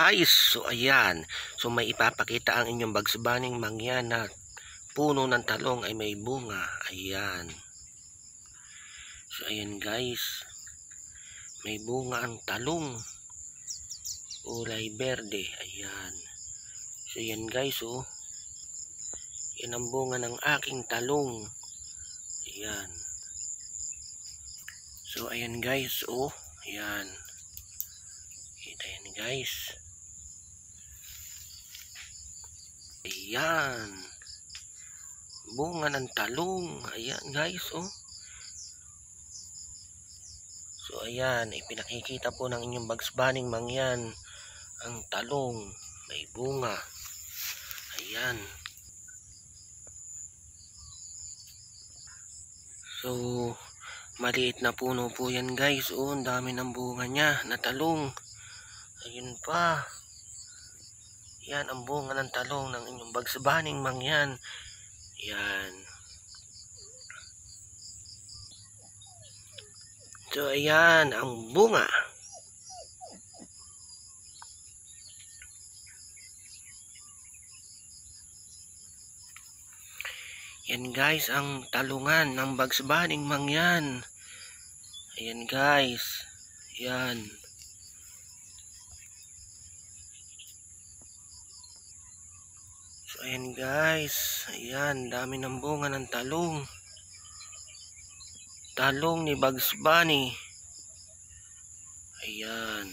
guys, so ayan, so may ipapakita ang inyong Bugs Bunny mangyan na puno ng talong ay may bunga. Ayan, so ayan guys, may bunga ang talong, kulay berde. Ayan, so ayan guys, oh, yan ang bunga ng aking talong. Ayan, so ayan guys, oh, ayan, kita yan guys. Ayan, bunga ng talong. Ayan guys, oh. So ayan, ipinakikita po ng inyong Bugs Bunny mangyan ang talong may bunga. Ayan, so maliit na puno po yan guys, oh. Ang dami ng bunga niya na talong. Ayun pa, yan ang bunga ng talong ng inyong Bugs Bunny mangyan. Yan. So ayan ang bunga. Yan guys ang talungan ng Bugs Bunny mangyan. Ayan guys. Yan. So ayan guys. Ayan, dami ng bunga ng talong. Talong ni Bugs Bunny. Ayan.